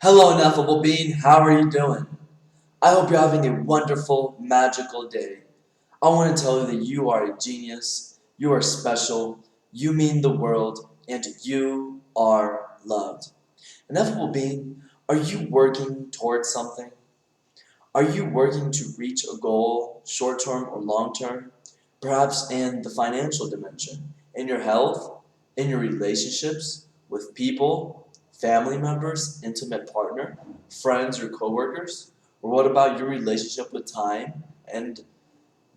Hello, ineffable being. How are you doing? I hope you're having a wonderful, magical day. I want to tell you that you are a genius, you are special, you mean the world, and you are loved. Ineffable being, are you working towards something? Are you working to reach a goal, short term or long term? Perhaps in the financial dimension, in your health, in your relationships with people, family members, intimate partner, friends, or coworkers? Or what about your relationship with time? And,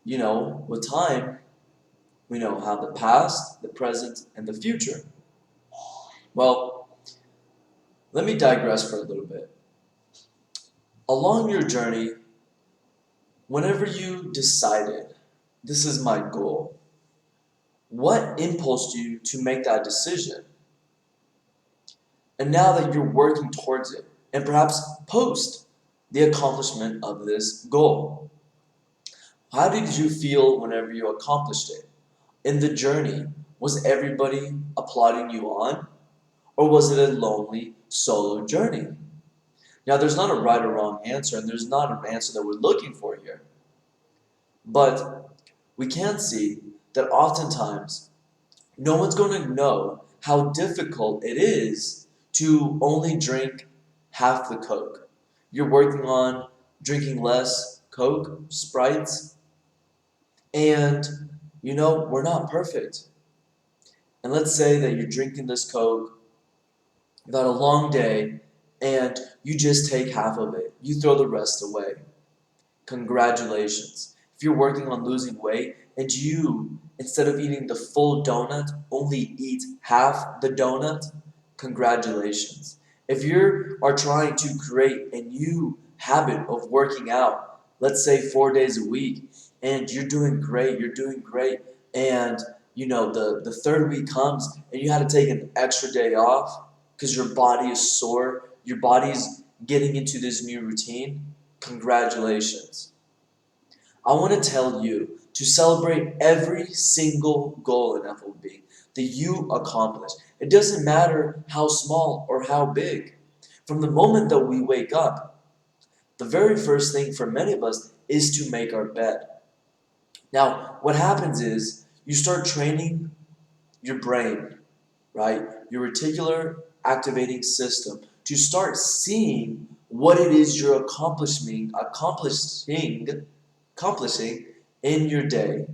with time, we know how the past, the present, and the future. Well, let me digress for a little bit. Along your journey, whenever you decided, this is my goal, what impulsed you to make that decision? And now that you're working towards it, and perhaps post the accomplishment of this goal, how did you feel whenever you accomplished it? In the journey, was everybody applauding you on? Or was it a lonely, solo journey? Now, there's not a right or wrong answer, and there's not an answer that we're looking for here. But we can see that oftentimes no one's going to know how difficult it is to only drink half the Coke. You're working on drinking less Coke, Sprites, and we're not perfect. And let's say that you're drinking this Coke, you've had a long day, and you just take half of it. You throw the rest away. Congratulations. If you're working on losing weight and you, instead of eating the full donut, only eat half the donut, congratulations. If you are trying to create a new habit of working out, let's say 4 days a week, and you're doing great, and the third week comes and you had to take an extra day off because your body is sore, your body's getting into this new routine, congratulations. I want to tell you to celebrate every single goal in FOB that you accomplish. It doesn't matter how small or how big. From the moment that we wake up, the very first thing for many of us is to make our bed. Now, what happens is you start training your brain, right? Your reticular activating system to start seeing what it is you're accomplishing in your day.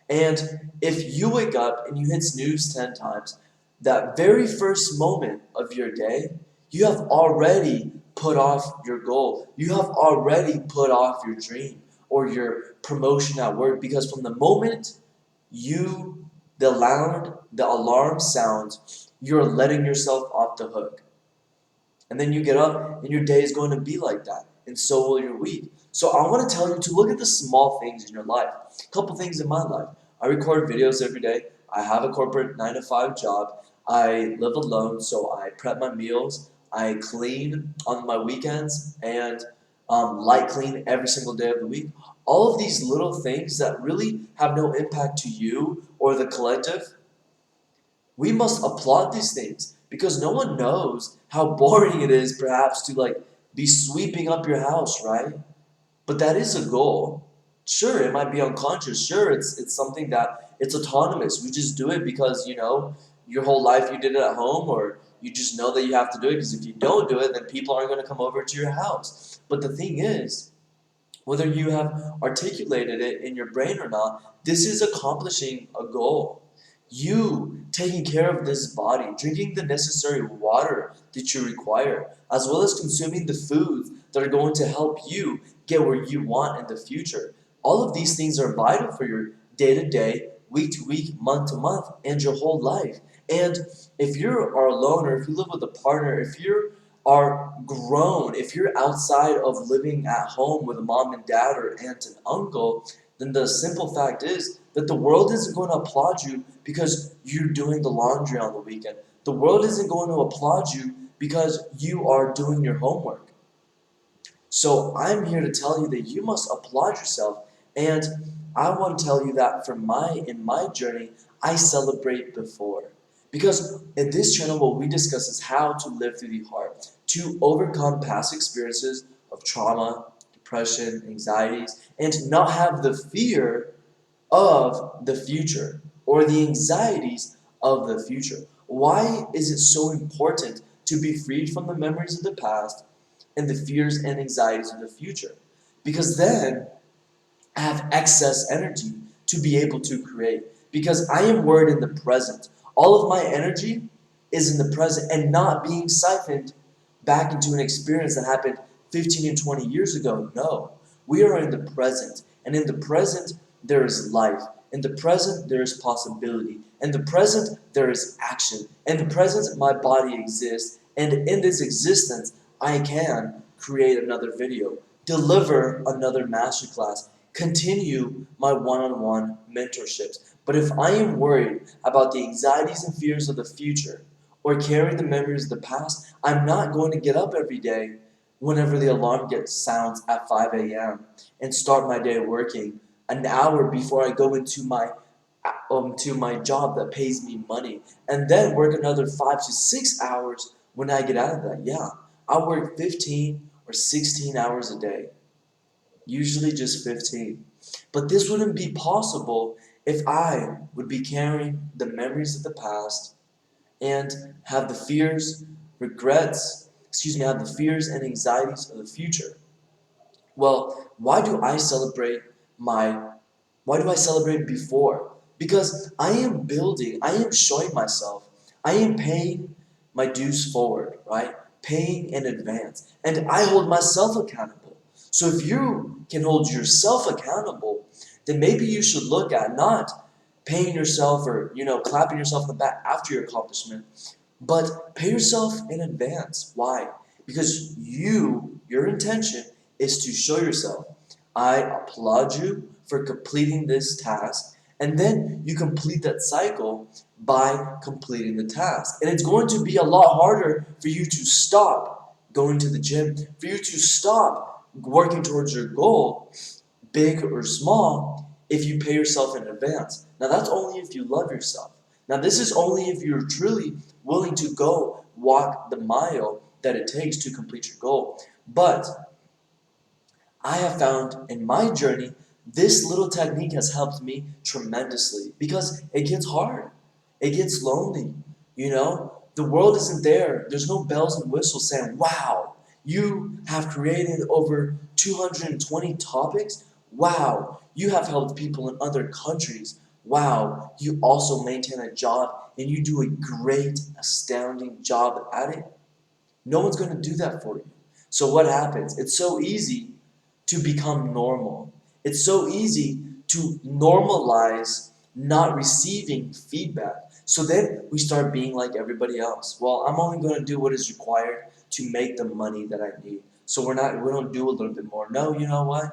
And if you wake up and you hit snooze 10 times, that very first moment of your day, you have already put off your goal. You have already put off your dream or your promotion at work, because from the moment the alarm sounds, you're letting yourself off the hook. And then you get up and your day is going to be like that. And so will your week. So I want to tell you to look at the small things in your life. A couple things in my life. I record videos every day. I have a corporate 9-to-5 job. I live alone, so I prep my meals. I clean on my weekends and light clean every single day of the week. All of these little things that really have no impact to you or the collective, we must applaud these things because no one knows how boring it is perhaps to be sweeping up your house, right? But that is a goal. Sure, it might be unconscious. Sure, it's something that it's autonomous. We just do it because, your whole life you did it at home, or you just know that you have to do it because if you don't do it, then people aren't going to come over to your house. But the thing is, whether you have articulated it in your brain or not, this is accomplishing a goal. You taking care of this body, drinking the necessary water that you require, as well as consuming the foods that are going to help you get where you want in the future. All of these things are vital for your day-to-day, week-to-week, month-to-month, and your whole life. And if you are alone, or if you live with a partner, if you are grown, if you're outside of living at home with a mom and dad or aunt and uncle, then the simple fact is that the world isn't going to applaud you because you're doing the laundry on the weekend. The world isn't going to applaud you because you are doing your homework. So I'm here to tell you that you must applaud yourself. And I want to tell you that in my journey, I celebrate before. Because in this channel, what we discuss is how to live through the heart, to overcome past experiences of trauma, depression, anxieties, and not have the fear of the future or the anxieties of the future. Why is it so important to be freed from the memories of the past and the fears and anxieties of the future? Because then I have excess energy to be able to create. Because I am worried in the present. All of my energy is in the present and not being siphoned back into an experience that happened 15 and 20 years ago. No, we are in the present. And in the present, there is life. In the present, there is possibility. In the present, there is action. In the present, my body exists. And in this existence, I can create another video, deliver another masterclass, continue my one-on-one mentorships. But if I am worried about the anxieties and fears of the future or carrying the memories of the past, I'm not going to get up every day whenever the alarm sounds at 5 a.m. and start my day working an hour before I go into to my job that pays me money, and then work another 5 to 6 hours when I get out of that. Yeah, I work 15 or 16 hours a day, usually just 15. But this wouldn't be possible if I would be carrying the memories of the past and have the fears, have the fears and anxieties of the future. Well, my why do I celebrate before? Because I am building, I am showing myself, I am paying my dues forward, right? Paying in advance. And I hold myself accountable. So if you can hold yourself accountable, then maybe you should look at not paying yourself or, clapping yourself on the back after your accomplishment, but pay yourself in advance. Why? Because your intention is to show yourself, I applaud you for completing this task, and then you complete that cycle by completing the task. And it's going to be a lot harder for you to stop going to the gym, for you to stop working towards your goal, big or small, if you pay yourself in advance. Now that's only if you love yourself. Now this is only if you're truly willing to go walk the mile that it takes to complete your goal. But I have found in my journey, this little technique has helped me tremendously because it gets hard. It gets lonely. The world isn't there. There's no bells and whistles saying, wow, you have created over 220 topics. Wow, you have helped people in other countries. Wow, you also maintain a job and you do a great, astounding job at it. No one's going to do that for you. So what happens? It's so easy to become normal. It's so easy to normalize not receiving feedback. So then we start being like everybody else. Well, I'm only going to do what is required to make the money that I need. So we don't do a little bit more. No, you know what?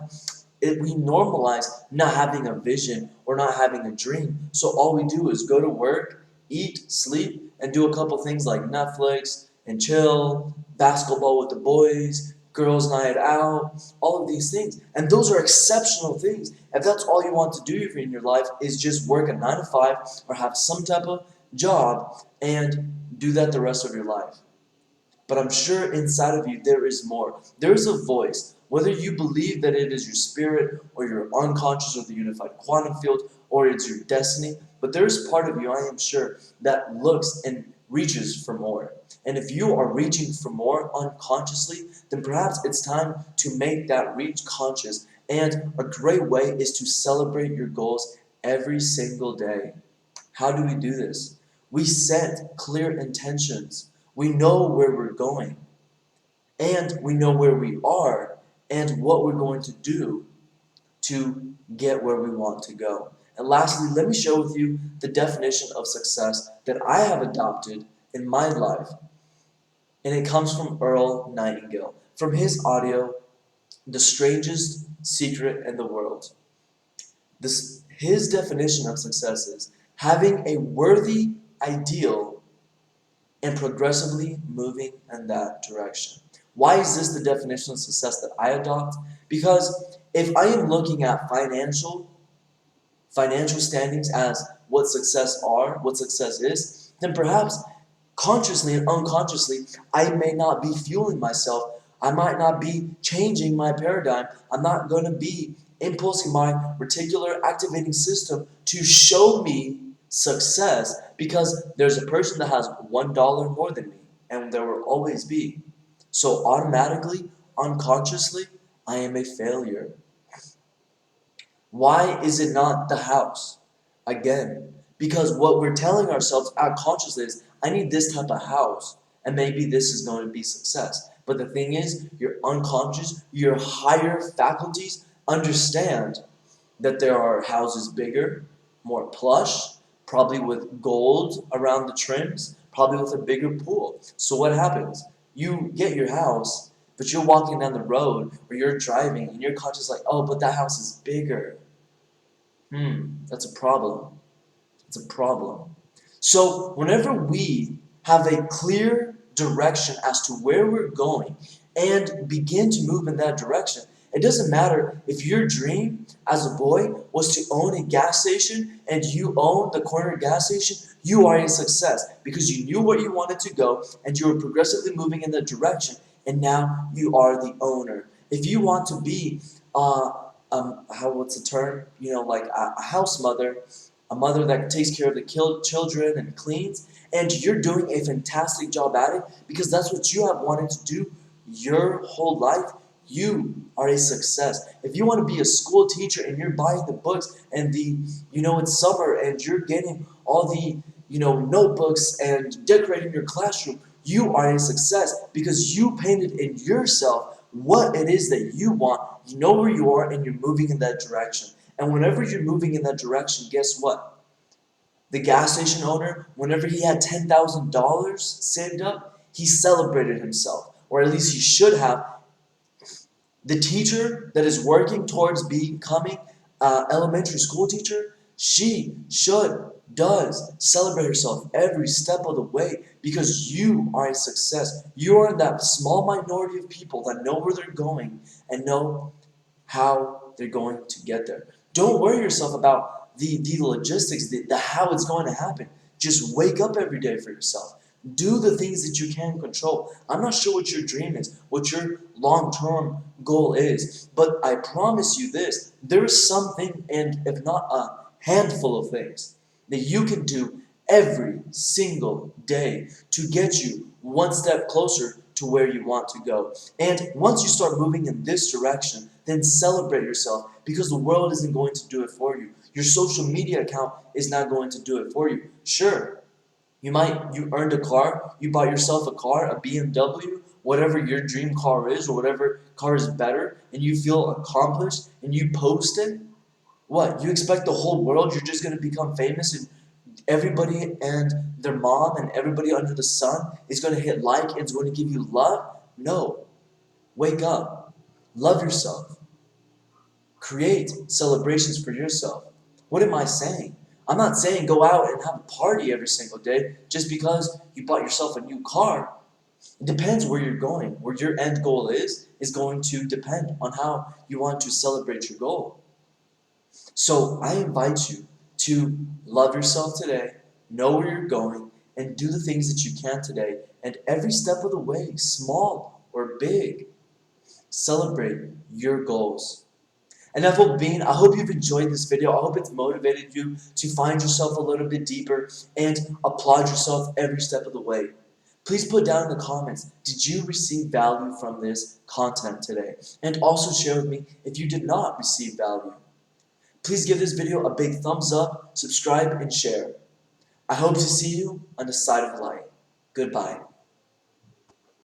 We normalize not having a vision or not having a dream. So all we do is go to work, eat, sleep, and do a couple things like Netflix and chill, basketball with the boys, girls' night out, all of these things. And those are exceptional things. If that's all you want to do in your life is just work a 9 to 5 or have some type of job and do that the rest of your life. But I'm sure inside of you there is more. There is a voice. Whether you believe that it is your spirit or your unconscious or the unified quantum field or it's your destiny, but there is part of you, I am sure, that looks and reaches for more. And if you are reaching for more unconsciously, then perhaps it's time to make that reach conscious. And a great way is to celebrate your goals every single day. How do we do this? We set clear intentions. We know where we're going, and we know where we are, and what we're going to do to get where we want to go. And lastly, let me share with you the definition of success that I have adopted in my life. And it comes from Earl Nightingale, from his audio, The Strangest Secret in the World. His definition of success is having a worthy ideal and progressively moving in that direction. Why is this the definition of success that I adopt? Because if I am looking at financial standings as what success is, then perhaps Consciously and unconsciously, I may not be fueling myself. I might not be changing my paradigm. I'm not going to be impulsing my reticular activating system to show me success because there's a person that has $1 more than me, and there will always be. So automatically, unconsciously, I am a failure. Why is it not the house? Again, because what we're telling ourselves unconsciously is, I need this type of house, and maybe this is going to be success. But the thing is, your unconscious, your higher faculties understand that there are houses bigger, more plush, probably with gold around the trims, probably with a bigger pool. So what happens? You get your house, but you're walking down the road or you're driving and your conscious is like, oh, but that house is bigger. That's a problem. It's a problem. So whenever we have a clear direction as to where we're going and begin to move in that direction, it doesn't matter if your dream as a boy was to own a gas station and you own the corner gas station, you are a success because you knew where you wanted to go and you were progressively moving in that direction and now you are the owner. If you want to be what's the term? Like a house mother, a mother that takes care of the children and cleans, and you're doing a fantastic job at it because that's what you have wanted to do your whole life. You are a success. If you want to be a school teacher and you're buying the books and it's summer and you're getting all the notebooks and decorating your classroom, you are a success because you painted in yourself what it is that you want. You know where you are and you're moving in that direction. And whenever you're moving in that direction, guess what? The gas station owner, whenever he had $10,000 saved up, he celebrated himself, or at least he should have. The teacher that is working towards becoming an elementary school teacher, she does celebrate herself every step of the way because you are a success. You are in that small minority of people that know where they're going and know how they're going to get there. Don't worry yourself about the logistics, the how it's going to happen. Just wake up every day for yourself. Do the things that you can control. I'm not sure what your dream is, what your long-term goal is, but I promise you this, there is something, and if not a handful of things, that you can do every single day to get you one step closer to where you want to go. And once you start moving in this direction, then celebrate yourself because the world isn't going to do it for you. Your social media account is not going to do it for you. Sure, you earned a car, you bought yourself a car, a BMW, whatever your dream car is, or whatever car is better, and you feel accomplished, and you post it. What, you expect the whole world, you're just going to become famous, and everybody and their mom and everybody under the sun is going to hit like and is going to give you love? No. Wake up. Love yourself. Create celebrations for yourself. What am I saying? I'm not saying go out and have a party every single day just because you bought yourself a new car. It depends where you're going. Where your end goal is going to depend on how you want to celebrate your goal. So I invite you to love yourself today, know where you're going, and do the things that you can today. And every step of the way, small or big, celebrate your goals. Enough of being, I hope you've enjoyed this video. I hope it's motivated you to find yourself a little bit deeper and applaud yourself every step of the way. Please put down in the comments, did you receive value from this content today? And also share with me if you did not receive value. Please give this video a big thumbs up, subscribe, and share. I hope to see you on the side of light. Goodbye.